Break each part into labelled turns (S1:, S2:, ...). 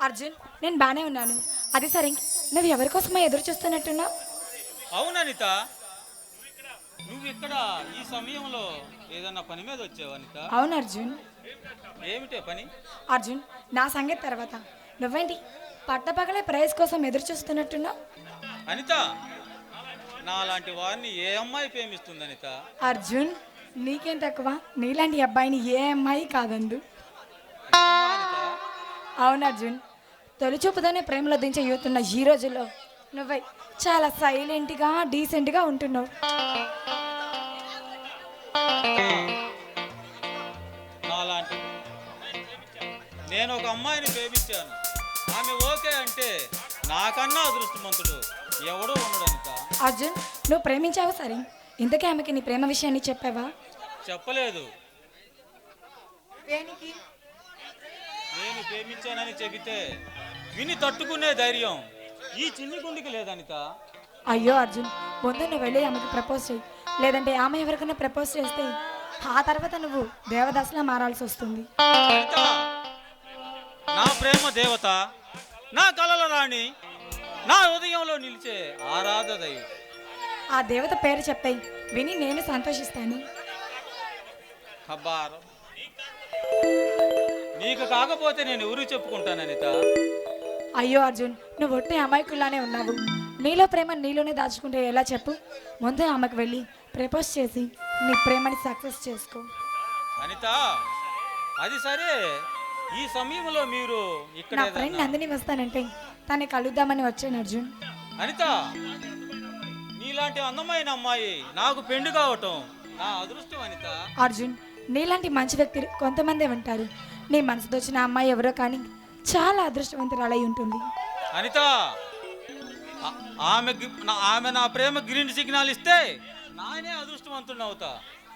S1: అర్జున్, నేను బానే ఉన్నాను. అది సరే, నువ్వు ఎవరి కోసమో ఎదురు చూస్తున్నట్టున్నావు.
S2: అవుననిత, నువ్వు ఇక్కడ ఈ సమయంలో ఏదన్నా పని మీద వచ్చావు అనిత?
S1: అవును అర్జున్.
S2: ఏమిటే పని?
S1: అర్జున్, నా సంగతి తర్వాత, నువ్వేంటి పట్టపగలే ప్రైజ్ కోసం ఎదురు చూస్తున్నట్టున్నావు.
S2: అనిత, నాలాంటి వారిని ఏ అమ్మాయి ప్రేమిస్తుంది అనిత?
S1: అర్జున్, నీకేం తక్కువ, నీలాంటి అబ్బాయిని ఏ అమ్మాయి కాదందు.
S2: నిజమా అనిత?
S1: అవును అర్జున్, తొలిచూపుతోనే ప్రేమలో దించే యూత్ ఉన్న ఈ రోజుల్లో నువ్వే చాలా సైలెంట్గా డీసెంట్గా ఉంటున్నావు.
S2: నాలాంటి నేను ఒక అమ్మాయిని ప్రేమించాను. ఆమె ఓకే అంటే నాకన్నా అదృష్టవంతుడు ఎవడో ఉండడు అనిత.
S1: అర్జున్, నువ్వు ప్రేమించావు సరే, ఇంతకీ ఆమెకి నీ ప్రేమ విషయాన్ని చెప్పావా?
S2: చెప్పలేదు.
S1: దేనికి?
S2: నేను ప్రేమించానని చెబితే విని తట్టుకునే ధైర్యం ఈ చిన్ని గుండెకి లేదనిత.
S1: అయ్యో అర్జున్, ముందు నువ్వు వెళ్ళి ఆమెకి ప్రపోజ్ చేయి. లేదంటే ఆమె ఎవరికైనా ప్రపోజ్ చేస్తే ఆ తర్వాత నువ్వు దేవదాసులా మారాల్సి వస్తుంది.
S2: అనిత, నా ప్రేమ దేవత, నా కలల రాణి, నా హృదయంలో నిలిచే ఆరాధ దైవం.
S1: ఆ దేవత పేరు చెప్పాయి, విని నేను సంతోషిస్తాను.
S2: అబ్బారం, నీకు కాకపోతే నేను ఎవరు చెప్పుకుంటాను అనిత?
S1: అయ్యో అర్జున్, నువ్వు ఒట్టి అమాయకుల్లానే ఉన్నావు. నీలో ప్రేమ నీలోనే దాచుకుంటే ఎలా చెప్పు? ముందే ఆమెకు వెళ్ళి ప్రపోజ్ చేసి నీ ప్రేమని సక్సెస్ చేసుకో.
S2: అనిత, అది సరే, ఈ సమయంలో మీరు ఇక్కడ
S1: నా ఫ్రెండ్ నందిని వస్తానంటే తను కలుద్దామని వచ్చాను అర్జున్.
S2: అనిత, నీలాంటి అందమైన అమ్మాయి నాకు పెండు కావటం నా అదృష్టం అనిత.
S1: అర్జున్, నీలాంటి మంచి వ్యక్తులు కొంతమందే ఉంటారు. నీ మనసుతో వచ్చిన అమ్మాయి ఎవరో కానీ చాలా అదృష్టవంతురాలై ఉంటుంది.
S2: అనిత, ఆమె నా ప్రేమ గ్రీన్ సిగ్నల్ ఇస్తే నానే అదృష్టవంతుడిని అవుతా.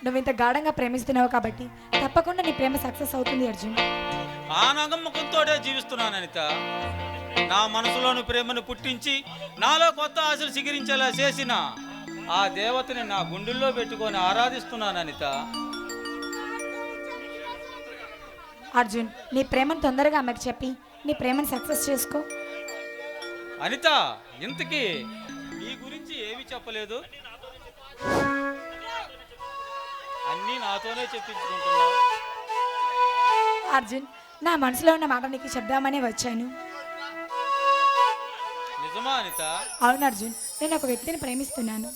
S1: నువ్వు ఇంత గాఢంగా ప్రేమిస్తున్నావు కాబట్టి తప్పకుండా నీ ప్రేమ సక్సెస్ అవుతుంది అర్జున్.
S2: ఆ నమ్మకంతోనే జీవిస్తున్నాను అనిత. నా మనసులోని ప్రేమను పుట్టించి నాలో కొత్త ఆశలు చిగురించేలా చేసిన ఆ దేవతని నా గుండెల్లో పెట్టుకొని ఆరాధిస్తున్నాను అనిత.
S1: అర్జున్, నీ ప్రేమను తొందరగా ఆమెకు చెప్పి నీ ప్రేమను సక్సెస్ చేసుకో.
S2: అనిత, ఇంతకీ నీ గురించి ఏమి చెప్పలేదు? అన్నీ నాతోనే చెప్పించుకుంటున్నావు.
S1: అర్జున్, నా మనసులో ఉన్న మాట నీకు చెప్దామనే వచ్చాను.
S2: నిజమా అనిత?
S1: అవును అర్జున్, నేను ఒక వ్యక్తిని ప్రేమిస్తున్నాను.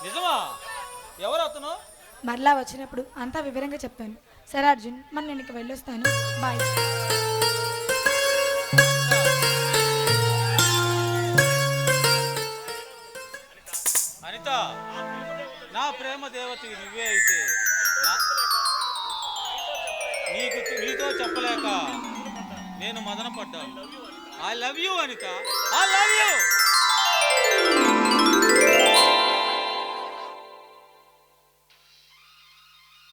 S2: నిజమా? ఎవరు అతను?
S1: మరలా వచ్చినప్పుడు అంతా వివరంగా చెప్తాను. సరే అర్జున్, మరి నేను ఇక వెళ్ళొస్తాను. బాయ్.
S2: అనిత, నా ప్రేమ దేవతకి నువ్వే అయితే నీతో చెప్పలేక నేను మదన పడ్డాను. I love you Anita, I love you.